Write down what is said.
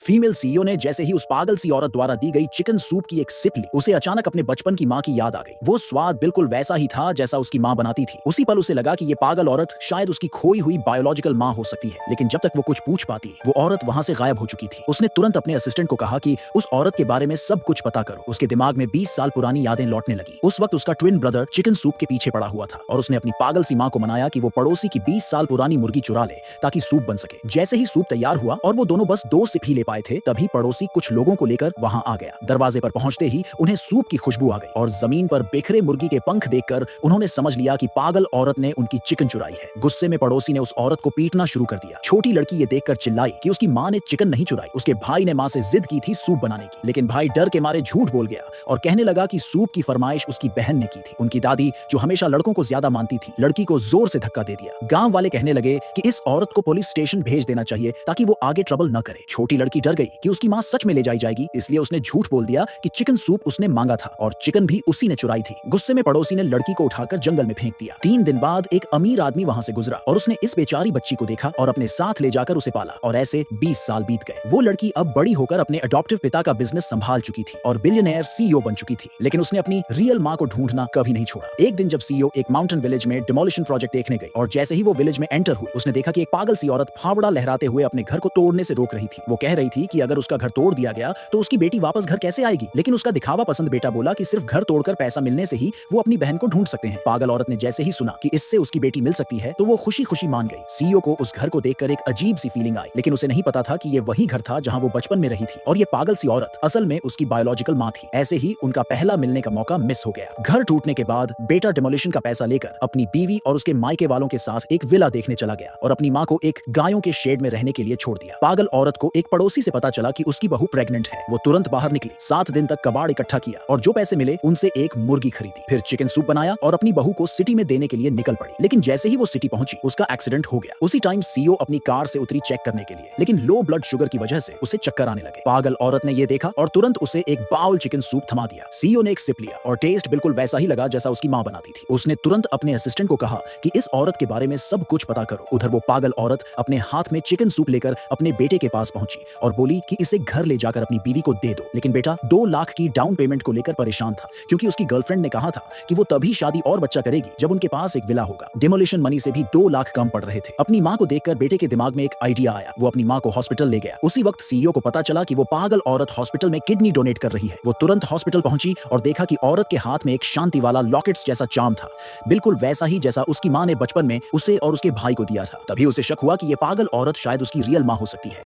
Female CEO ने जैसे ही उस पागल सी औरत द्वारा दी गई चिकन सूप की एक सिप ली, उसे अचानक अपने बचपन की माँ की याद आ गई। वो स्वाद बिल्कुल वैसा ही था जैसा उसकी माँ बनाती थी। उसी पल उसे लगा कि ये पागल औरत शायद उसकी खोई हुई बायोलॉजिकल माँ हो सकती है, लेकिन जब तक वो कुछ पूछ पाती, वो औरत वहां से गायब हो चुकी थी। उसने तुरंत अपने असिस्टेंट को कहा कि उस औरत के बारे में सब कुछ पता करो। उसके दिमाग में 20 साल पुरानी यादें लौटने लगी। उस वक्त उसका ट्विन ब्रदर चिकन सूप के पीछे पड़ा हुआ था और उसने अपनी पागल सी माँ को मनाया कि वो पड़ोसी की 20 साल पुरानी मुर्गी चुरा ले ताकि सूप बन सके। जैसे ही सूप तैयार हुआ और वो दोनों बस 2 सिप ही ले पाए थे, तभी पड़ोसी कुछ लोगों को लेकर वहां आ गया। दरवाजे पर पहुंचते ही उन्हें सूप की खुशबू आ गई और जमीन पर बिखरे मुर्गी के पंख देखकर उन्होंने समझ लिया कि पागल औरत ने उनकी चिकन चुराई है। गुस्से में पड़ोसी ने उस औरत को पीटना शुरू कर दिया। छोटी लड़की ये देखकर चिल्लाई कि उसकी माँ ने चिकन नहीं चुराई, उसके भाई ने माँ से जिद की थी सूप बनाने की, लेकिन भाई डर के मारे झूठ बोल गया और कहने लगा कि सूप की फरमाइश उसकी बहन ने की थी। उनकी दादी, जो हमेशा लड़कों को ज्यादा मानती थी, लड़की को जोर से धक्का दे दिया। गांव वाले कहने लगे कि इस औरत को पुलिस स्टेशन भेज देना चाहिए ताकि वो आगे ट्रबल न करे। छोटी लड़की डर गई कि उसकी माँ सच में ले जाई जाएगी, इसलिए उसने झूठ बोल दिया कि चिकन सूप उसने मांगा था और चिकन भी उसी ने चुराई थी। गुस्से में पड़ोसी ने लड़की को उठाकर जंगल में फेंक दिया। 3 दिन बाद एक अमीर आदमी वहां से गुजरा और उसने इस बेचारी बच्ची को देखा और अपने साथ ले जाकर उसे पाला और ऐसे 20 साल बीत गए। वो लड़की अब बड़ी होकर अपने अडॉप्टिव पिता का बिजनेस संभाल चुकी थी और बिलियनेयर सीईओ बन चुकी थी, लेकिन उसने अपनी रियल माँ को ढूंढना कभी नहीं छोड़ा। एक दिन जब सीईओ एक माउंटेन विलेज में डिमोलिशन प्रोजेक्ट देखने गई और जैसे ही वो विलेज में एंटर हुई, उसने देखा कि एक पागल सी औरत फावड़ा लहराते हुए अपने घर को तोड़ने से रोक रही थी। वो कह रही थी कि अगर उसका घर तोड़ दिया गया तो उसकी बेटी वापस घर कैसे आएगी, लेकिन उसका दिखावा पसंद बेटा बोला कि सिर्फ घर तोड़कर पैसा मिलने से ही वो अपनी बहन को ढूंढ सकते हैं। पागल औरत ने जैसे ही सुना कि इससे उसकी बेटी मिल सकती है तो वो खुशी खुशी मान गई। सीईओ को उस घर को देखकर एक अजीब सी फीलिंग आई, लेकिन उसे नहीं पता था कि ये वही घर था जहां वो बचपन में रही थी और ये पागल सी औरत असल में उसकी बायोलॉजिकल माँ थी। ऐसे ही उनका पहला मिलने का मौका मिस हो गया। घर टूटने के बाद बेटा डिमोलिशन का पैसा लेकर अपनी बीवी और उसके मायके वालों के साथ एक विला देखने चला गया और अपनी माँ को एक गायों के शेड में रहने के लिए छोड़ दिया। पागल औरत को एक पड़ोसी से पता चला कि उसकी बहू प्रेग्नेंट है। वो तुरंत बाहर निकली, 7 दिन तक कबाड़ इकट्ठा किया और जो पैसे मिले उनसे एक मुर्गी खरीदी, फिर चिकन सूप बनाया और अपनी बहू को सिटी में देने के लिए निकल पड़ी। लेकिन जैसे ही वो सिटी पहुंची, उसका एक्सीडेंट हो गया। उसी टाइम सीईओ अपनी कार से उतरी चेक करने के लिए, लेकिन लो ब्लड शुगर की वजह से उसे चक्कर आने लगे। पागल औरत ने ये देखा और तुरंत उसे एक बाउल चिकन सूप थमा दिया। सीईओ ने एक सिप लिया और टेस्ट बिल्कुल वैसा ही लगा जैसा उसकी माँ बनाती थी। उसने तुरंत अपने असिस्टेंट को कहा कि इस औरत के बारे में सब कुछ पता करो। उधर वो पागल औरत अपने हाथ में चिकन सूप लेकर अपने बेटे के पास पहुंची और बोली कि इसे घर ले जाकर अपनी बीवी को दे दो। लेकिन बेटा 2 लाख की डाउन पेमेंट को लेकर परेशान था, क्योंकि उसकी गर्लफ्रेंड ने कहा था कि वो तभी शादी और बच्चा करेगी जब उनके पास एक विला होगा। डिमोलिशन मनी से भी 2 लाख कम पड़ रहे थे। अपनी माँ को देखकर बेटे के दिमाग में एक आइडिया आया। वो अपनी माँ को हॉस्पिटल ले गया। उसी वक्त सीईओ को पता चला कि वो पागल औरत हॉस्पिटल में किडनी डोनेट कर रही है। वो तुरंत हॉस्पिटल पहुंची और देखा कि औरत के हाथ में एक शांति वाला लॉकेट्स जैसा चार्म था, बिल्कुल वैसा ही जैसा उसकी माँ ने बचपन में उसे और उसके भाई को दिया था। तभी उसे शक हुआ कि ये पागल औरत शायद उसकी रियल माँ हो सकती है।